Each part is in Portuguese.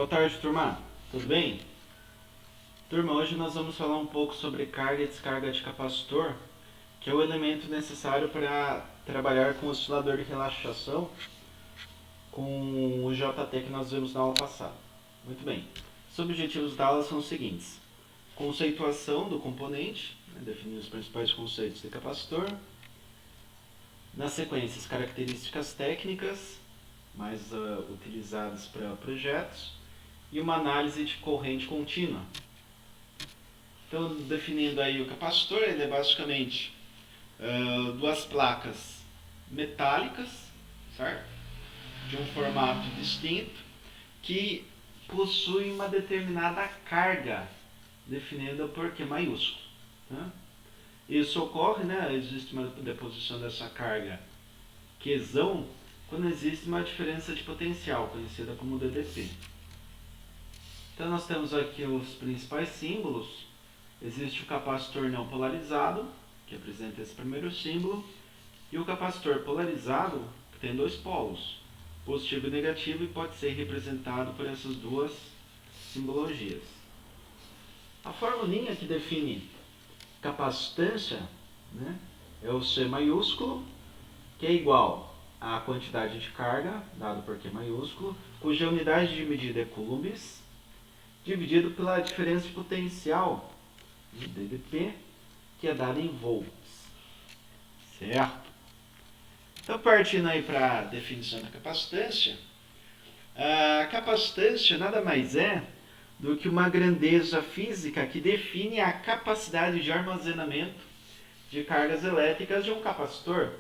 Boa tarde, turma. Tudo bem? Turma, hoje nós vamos falar um pouco sobre carga e descarga de capacitor, que é o elemento necessário para trabalhar com o oscilador de relaxação com o JT que nós vimos na aula passada. Muito bem. Os objetivos da aula são os seguintes: conceituação do componente, definir os principais conceitos de capacitor. Na sequência, as características técnicas mais utilizadas para projetos e uma análise de corrente contínua. Então, definindo aí o capacitor, ele é basicamente duas placas metálicas, certo? De um formato distinto, que possuem uma determinada carga, definida por Q maiúsculo. Tá? Isso ocorre, existe uma deposição dessa carga Qzão, quando existe uma diferença de potencial, conhecida como DDP. Então nós temos aqui os principais símbolos. Existe o capacitor não polarizado, que apresenta esse primeiro símbolo, e o capacitor polarizado, que tem dois polos, positivo e negativo, e pode ser representado por essas duas simbologias. A formulinha que define capacitância, é o C maiúsculo, que é igual à quantidade de carga, dado por Q maiúsculo, cuja unidade de medida é coulombs, dividido pela diferença de potencial, de DDP, que é dada em volts. Certo? Então, partindo aí para a definição da capacitância, a capacitância nada mais é do que uma grandeza física que define a capacidade de armazenamento de cargas elétricas de um capacitor.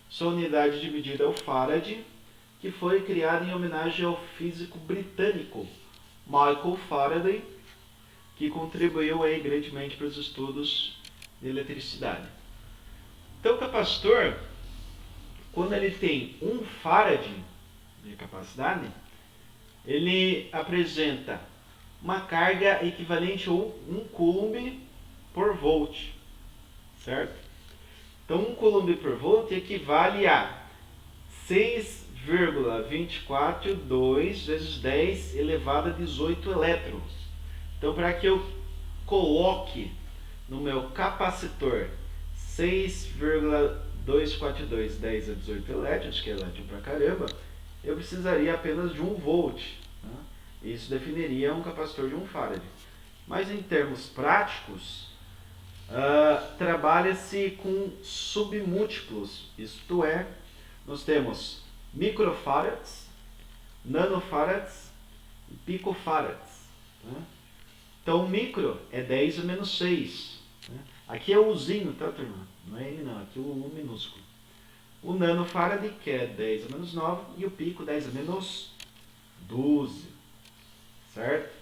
Sua unidade de medida é o farad, que foi criado em homenagem ao físico britânico Michael Faraday, que contribuiu aí grandemente para os estudos de eletricidade. Então, o capacitor, quando ele tem 1 farad de capacidade, ele apresenta uma carga equivalente a 1 coulomb por volt, certo? Então, 1 coulomb por volt equivale a 6,242 vezes 10 elevado a 18 elétrons. Então, para que eu coloque no meu capacitor 6,242 10 a 18 elétrons, que é elétron pra caramba, eu precisaria apenas de 1 volt. Isso definiria um capacitor de 1 farad. Mas em termos práticos, trabalha-se com submúltiplos, isto é, nós temos microfarads, nanofarads e picofarads. Então, o micro é 10 a menos 6. Aqui é o Uzinho, tá, turma? Não é ele não, aqui é o U minúsculo. O nanofarad, que é 10 a menos 9, e o pico 10 a menos 12. Certo?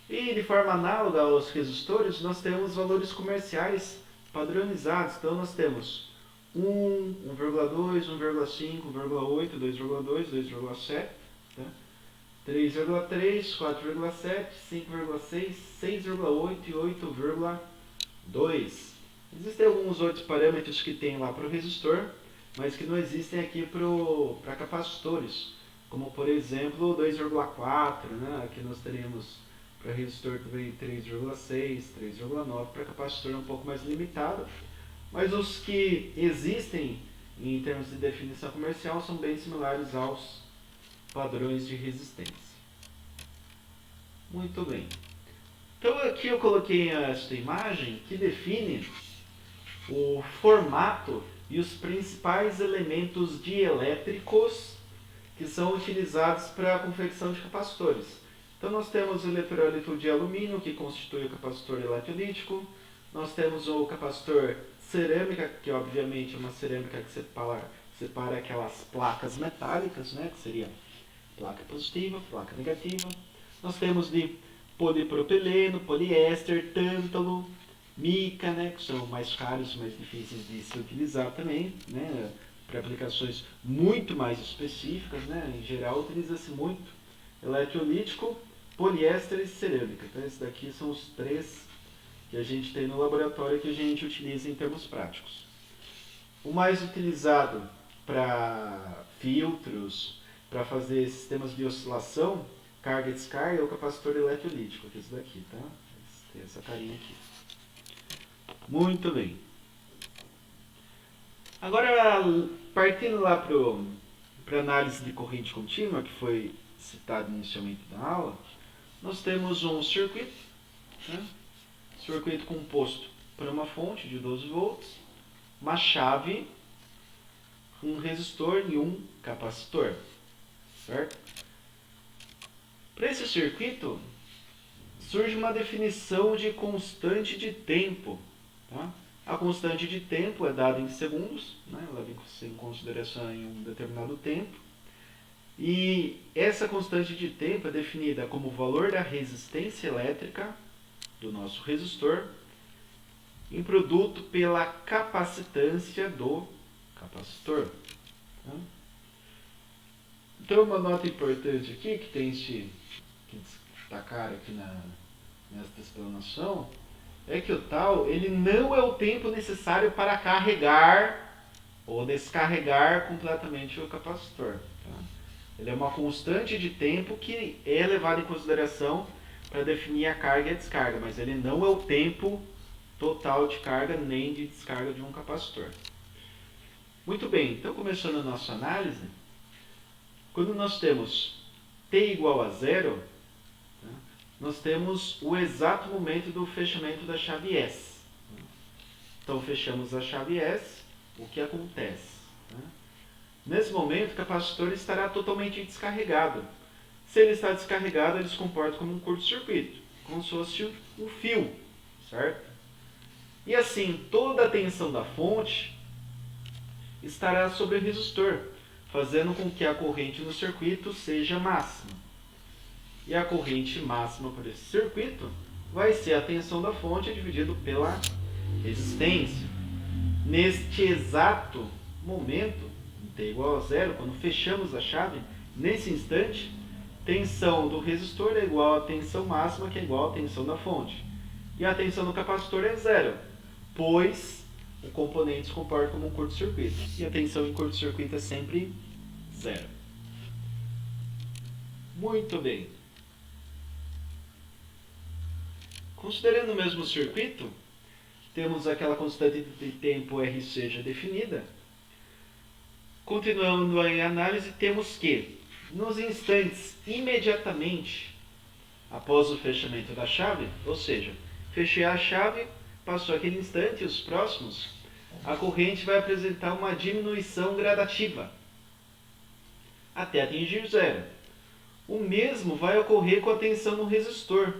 E de forma análoga aos resistores, nós temos valores comerciais padronizados. Então, nós temos 1, 1,2, 1,5, 1,8, 2,2, 2,7, 3,3, 4,7, 5,6, 6,8 e 8,2. Existem alguns outros parâmetros que tem lá para o resistor, mas que não existem aqui para capacitores, como por exemplo 2,4, aqui nós teríamos para resistor também 3,6, 3,9, para capacitor é um pouco mais limitado, mas os que existem em termos de definição comercial são bem similares aos padrões de resistência. Muito bem. Então aqui eu coloquei esta imagem que define o formato e os principais elementos dielétricos que são utilizados para a confecção de capacitores. Então nós temos o eletrólito de alumínio, que constitui o capacitor eletrolítico. Nós temos o capacitor cerâmica, que obviamente é uma cerâmica que separa aquelas placas metálicas, que seria placa positiva, placa negativa. Nós temos de polipropileno, poliéster, tântalo, mica, que são mais caros, mais difíceis de se utilizar também, para aplicações muito mais específicas, Em geral utiliza-se muito eletrolítico, poliéster e cerâmica. Então esses daqui são os três que a gente tem no laboratório que a gente utiliza em termos práticos. O mais utilizado para filtros, para fazer sistemas de oscilação, carga e descarga é o capacitor eletrolítico, que é esse daqui, tá? Tem essa carinha aqui. Muito bem. Agora, partindo lá para análise de corrente contínua, que foi citado inicialmente na aula, nós temos um circuito, né? Circuito composto por uma fonte de 12 volts, uma chave, um resistor e um capacitor, certo? Para esse circuito, surge uma definição de constante de tempo, tá? A constante de tempo é dada em segundos, né? Ela vem em consideração em um determinado tempo. E essa constante de tempo é definida como o valor da resistência elétrica do nosso resistor em produto pela capacitância do capacitor. Tá? Então, uma nota importante aqui que tem que destacar aqui nesta explanação é que o tal ele não é o tempo necessário para carregar ou descarregar completamente o capacitor. Tá? Ele é uma constante de tempo que é levada em consideração para definir a carga e a descarga, mas ele não é o tempo total de carga nem de descarga de um capacitor. Muito bem, então começando a nossa análise, quando nós temos t igual a zero, nós temos o exato momento do fechamento da chave S. Então fechamos a chave S, o que acontece? Nesse momento o capacitor estará totalmente descarregado. Se ele está descarregado, ele se comporta como um curto-circuito, como se fosse um fio, certo? E assim, toda a tensão da fonte estará sobre o resistor, fazendo com que a corrente no circuito seja máxima. E a corrente máxima por esse circuito vai ser a tensão da fonte dividido pela resistência. Neste exato momento, em t igual a zero, quando fechamos a chave, nesse instante, tensão do resistor é igual à tensão máxima, que é igual à tensão da fonte. E a tensão do capacitor é zero, pois o componente se comporta como um curto-circuito. E a tensão em curto-circuito é sempre zero. Muito bem. Considerando o mesmo circuito, temos aquela constante de tempo RC já definida. Continuando em análise, temos que, nos instantes imediatamente após o fechamento da chave, ou seja, fechei a chave, passou aquele instante e os próximos, a corrente vai apresentar uma diminuição gradativa até atingir zero. O mesmo vai ocorrer com a tensão no resistor,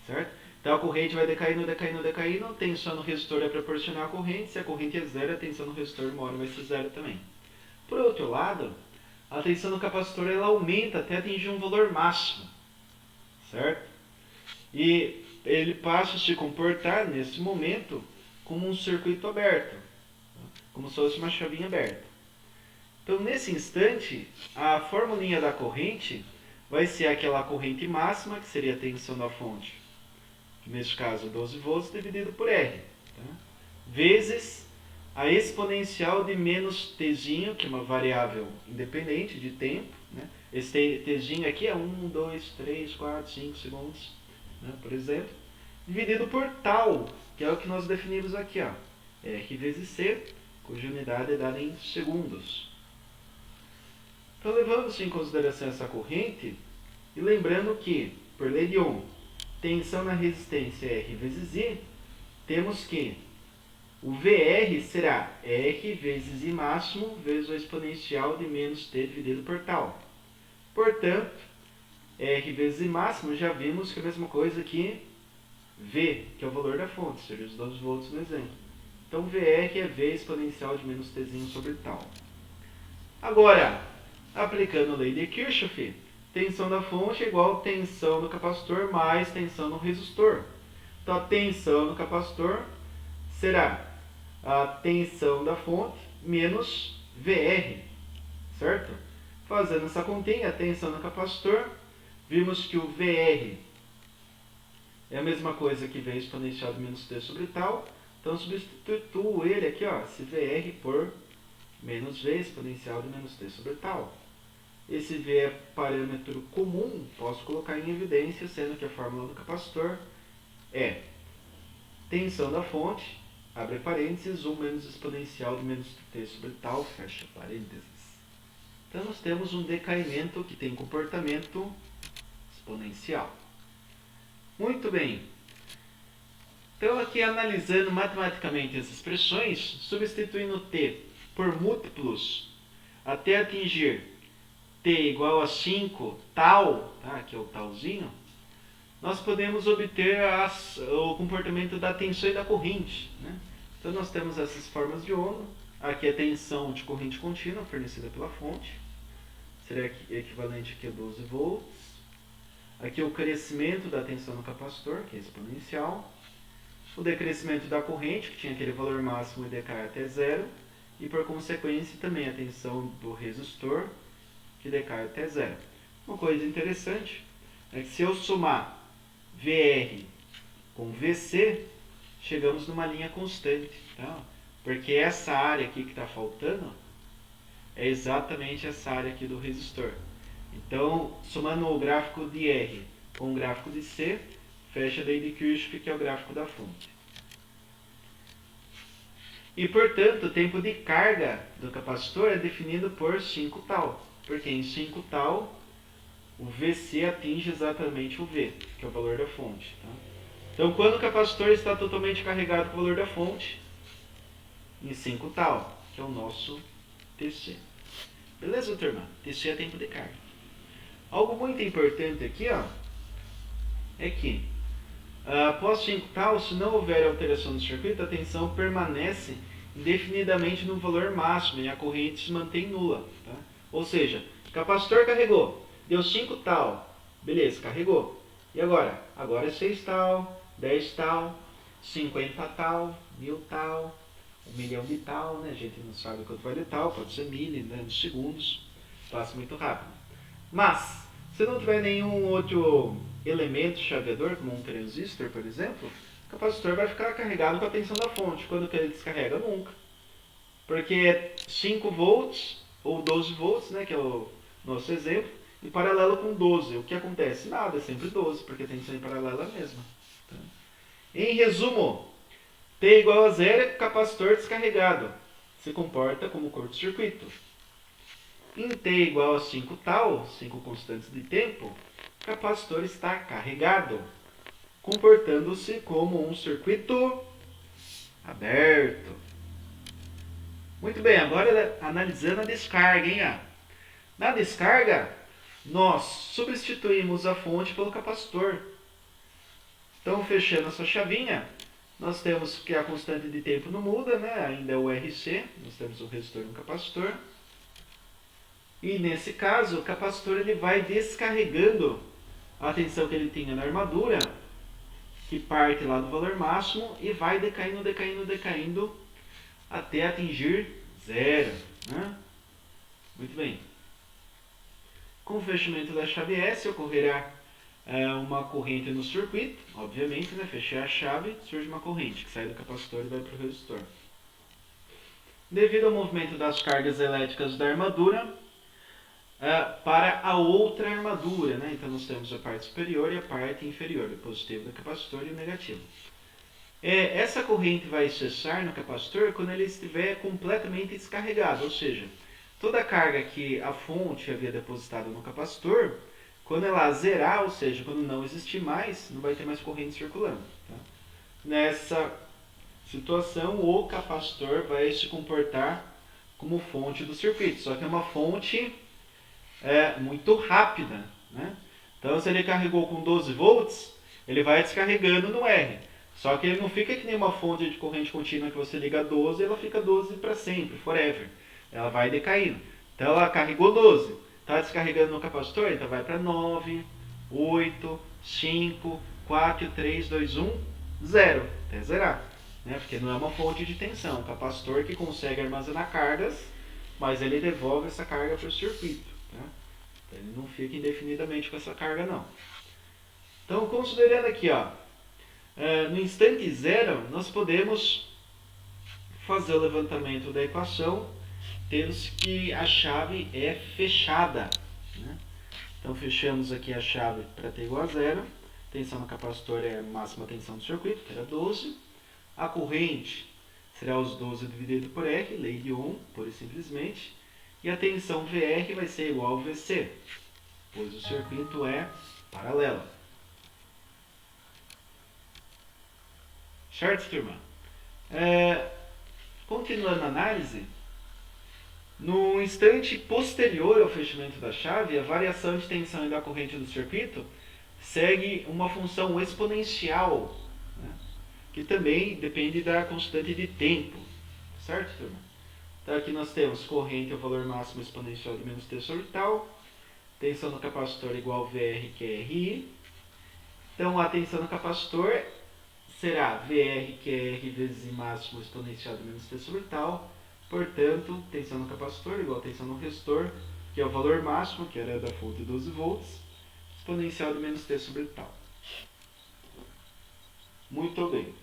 certo? Então a corrente vai decaindo, decaindo, decaindo, a tensão no resistor é proporcional à corrente, se a corrente é zero, a tensão no resistor uma hora vai ser zero também. Por outro lado, a tensão no capacitor ela aumenta até atingir um valor máximo, certo? E ele passa a se comportar nesse momento como um circuito aberto, como se fosse uma chavinha aberta. Então nesse instante, a formulinha da corrente vai ser aquela corrente máxima, que seria a tensão da fonte, neste caso 12 volts, dividido por R, tá? Vezes a exponencial de menos tzinho, que é uma variável independente de tempo, né? Esse tzinho aqui é 1, 2, 3, 4, 5 segundos, né? Por exemplo, dividido por tal, que é o que nós definimos aqui, ó, R vezes C, cuja unidade é dada em segundos. Então, levando-se em consideração essa corrente, e lembrando que, por lei de Ohm, tensão na resistência R vezes I, temos que o VR será R vezes I máximo vezes o exponencial de menos T dividido por tal. Portanto, R vezes I máximo já vimos que é a mesma coisa que V, que é o valor da fonte, seria os 12 volts no exemplo. Então, VR é V exponencial de menos Tzinho sobre tal. Agora, aplicando a lei de Kirchhoff, tensão da fonte é igual a tensão do capacitor mais tensão no resistor. Então, a tensão no capacitor será a tensão da fonte menos VR, certo? Fazendo essa continha, a tensão no capacitor, vimos que o VR é a mesma coisa que V exponencial de menos T sobre tal. Então, substituo ele aqui, ó, esse VR por menos V exponencial de menos T sobre tal. E esse V é parâmetro comum, posso colocar em evidência, sendo que a fórmula do capacitor é tensão da fonte, abre parênteses, 1 menos exponencial de menos T sobre tal, fecha parênteses. Então nós temos um decaimento que tem comportamento exponencial. Muito bem. Então aqui analisando matematicamente as expressões, substituindo T por múltiplos até atingir T igual a 5 tal, tá? Aqui é o talzinho, nós podemos obter o comportamento da tensão e da corrente, né? Então nós temos essas formas de onda. Aqui é a tensão de corrente contínua fornecida pela fonte, seria equivalente aqui a 12 volts. Aqui o crescimento da tensão no capacitor, que é exponencial. O decrescimento da corrente, que tinha aquele valor máximo e decai até zero. E por consequência também a tensão do resistor, que decai até zero. Uma coisa interessante é que se eu somar VR com VC, chegamos numa linha constante, tá? Porque essa área aqui que está faltando é exatamente essa área aqui do resistor. Então, somando o gráfico de R com o gráfico de C, fecha a lei de Kirchhoff, que é o gráfico da fonte. E, portanto, o tempo de carga do capacitor é definido por 5 tal. Porque em 5 tal, o VC atinge exatamente o V, que é o valor da fonte. Tá? Então, quando o capacitor está totalmente carregado com o valor da fonte, em 5 tal, que é o nosso TC. Beleza, turma? TC é tempo de carga. Algo muito importante aqui, ó, é que após 5 tal, se não houver alteração no circuito, a tensão permanece indefinidamente no valor máximo e a corrente se mantém nula. Tá? Ou seja, o capacitor carregou, deu 5 tal, beleza, carregou. E agora? Agora é 6 tal, 10 tal, 50 tal, 1000 tal, 1 milhão de tal, né? A gente não sabe quanto vai de tal, pode ser milho, né? Nos segundos, passa muito rápido. Mas, se não tiver nenhum outro elemento chaveador, como um transistor, por exemplo, o capacitor vai ficar carregado com a tensão da fonte. Quando que ele descarrega? Nunca. Porque é 5 volts ou 12 volts, né, que é o nosso exemplo, em paralelo com 12. O que acontece? Nada, é sempre 12, porque a tensão em paralelo é a mesma. Tá? Em resumo, T igual a zero é capacitor descarregado. Se comporta como curto-circuito. Em T igual a 5 tal, 5 constantes de tempo, o capacitor está carregado, comportando-se como um circuito aberto. Muito bem, agora analisando a descarga, hein? Na descarga, nós substituímos a fonte pelo capacitor. Então, fechando essa chavinha, nós temos que a constante de tempo não muda, né? Ainda é o RC, nós temos o resistor e um capacitor. E nesse caso, o capacitor ele vai descarregando a tensão que ele tinha na armadura, que parte lá do valor máximo, e vai decaindo, decaindo, decaindo, até atingir zero. Né? Muito bem. Com o fechamento da chave S, ocorrerá uma corrente no circuito, obviamente, né? Fechei a chave, surge uma corrente que sai do capacitor e vai para o resistor. Devido ao movimento das cargas elétricas da armadura, para a outra armadura, né? Então nós temos a parte superior e a parte inferior, o positivo do capacitor e o negativo. Essa corrente vai cessar no capacitor quando ele estiver completamente descarregado, ou seja, toda a carga que a fonte havia depositado no capacitor, quando ela zerar, ou seja, quando não existir mais, não vai ter mais corrente circulando. Tá? Nessa situação, o capacitor vai se comportar como fonte do circuito, só que é uma fonte muito rápida. Né? Então, se ele carregou com 12 volts, ele vai descarregando no R. Só que ele não fica que nem uma fonte de corrente contínua que você liga a 12 e ela fica 12 para sempre, forever. Ela vai decaindo. Então, ela carregou 12. Está descarregando no capacitor, então vai para 9, 8, 5, 4, 3, 2, 1, 0. Até zerar. Né? Porque não é uma fonte de tensão. É um capacitor que consegue armazenar cargas, mas ele devolve essa carga para o circuito. Tá? Então, ele não fica indefinidamente com essa carga, não. Então, considerando aqui, ó, no instante zero, nós podemos fazer o levantamento da equação, tendo que a chave é fechada. Então fechamos aqui a chave para t igual a zero. Tensão no capacitor é a máxima tensão do circuito, que era 12. A corrente será os 12 dividido por R, lei de Ohm, pura e simplesmente. E a tensão VR vai ser igual ao VC, pois o circuito é paralelo. Certo, turma? Continuando a análise, no instante posterior ao fechamento da chave, a variação de tensão e da corrente do circuito segue uma função exponencial, né, que também depende da constante de tempo. Certo, turma? Então aqui nós temos corrente, o valor máximo exponencial de menos t sobre tal. Tensão no capacitor igual a VR, que é RI. Então a tensão no capacitor será VR, que é R vezes I máximo exponencial de menos t sobre tal. Portanto, tensão no capacitor igual a tensão no resistor, que é o valor máximo, que era da fonte 12 volts, exponencial de menos t sobre tal. Muito bem.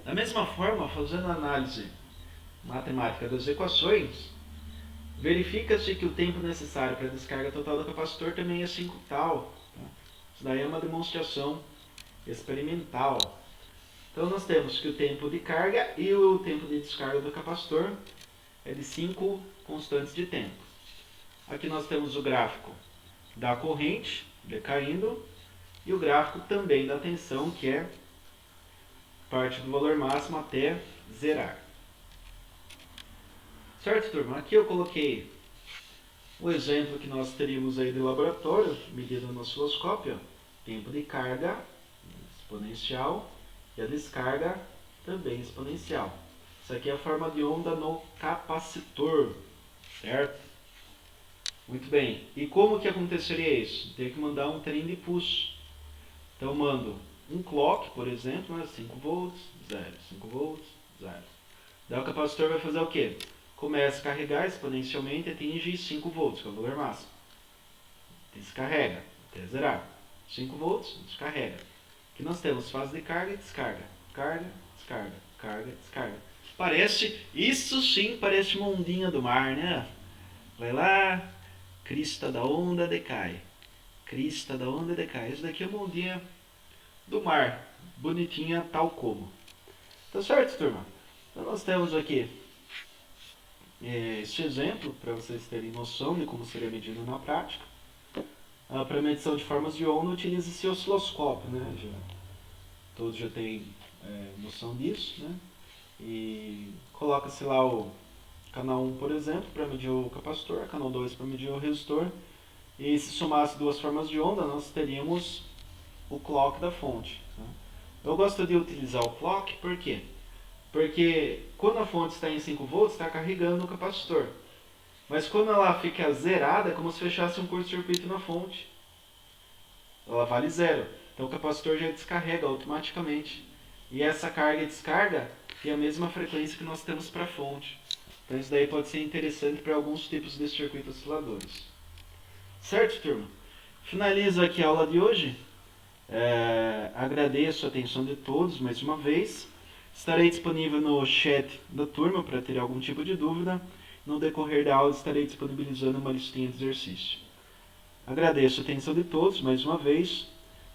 Da mesma forma, fazendo a análise matemática das equações, verifica-se que o tempo necessário para a descarga total do capacitor também é 5 tal. Tá? Isso daí é uma demonstração experimental. Então nós temos que o tempo de carga e o tempo de descarga do capacitor é de 5 constantes de tempo. Aqui nós temos o gráfico da corrente decaindo e o gráfico também da tensão, que é parte do valor máximo até zerar. Certo, turma? Aqui eu coloquei o exemplo que nós teríamos aí de laboratório, medido no osciloscópio, tempo de carga exponencial e a descarga também exponencial. Isso aqui é a forma de onda no capacitor, certo? Muito bem. E como que aconteceria isso? Teria que mandar um trem de pulso. Então eu mando um clock, por exemplo, né? 5 volts, 0, 5 volts, 0. Daí o capacitor vai fazer o quê? Começa a carregar exponencialmente e atinge 5 volts, que é o valor máximo. Descarrega, até zerar. 5 volts, descarrega. Aqui nós temos fase de carga e descarga. Carga, descarga, carga, descarga. Parece, isso sim parece uma ondinha do mar, né? Vai lá, crista da onda decai. Crista da onda decai. Isso daqui é uma ondinha do mar. Bonitinha tal como. Tá certo, turma? Então nós temos aqui este exemplo para vocês terem noção de como seria medido na prática. Para medição de formas de onda utiliza-se osciloscópio, né? Todos já têm noção disso, né? E coloca-se lá o canal 1, por exemplo, para medir o capacitor, canal 2 para medir o resistor. E se somasse duas formas de onda, nós teríamos o clock da fonte. Né? Eu gosto de utilizar o clock, por quê? Porque quando a fonte está em 5 volts, está carregando o capacitor. Mas quando ela fica zerada, é como se fechasse um curto-circuito na fonte. Ela vale zero. Então o capacitor já descarrega automaticamente. E essa carga e descarga tem a mesma frequência que nós temos para a fonte. Então isso daí pode ser interessante para alguns tipos de circuitos osciladores. Certo, turma? Finalizo aqui a aula de hoje. Agradeço a atenção de todos mais uma vez. Estarei disponível no chat da turma para ter algum tipo de dúvida. No decorrer da aula estarei disponibilizando uma listinha de exercício. Agradeço a atenção de todos mais uma vez.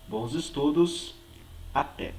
Bons estudos. Até!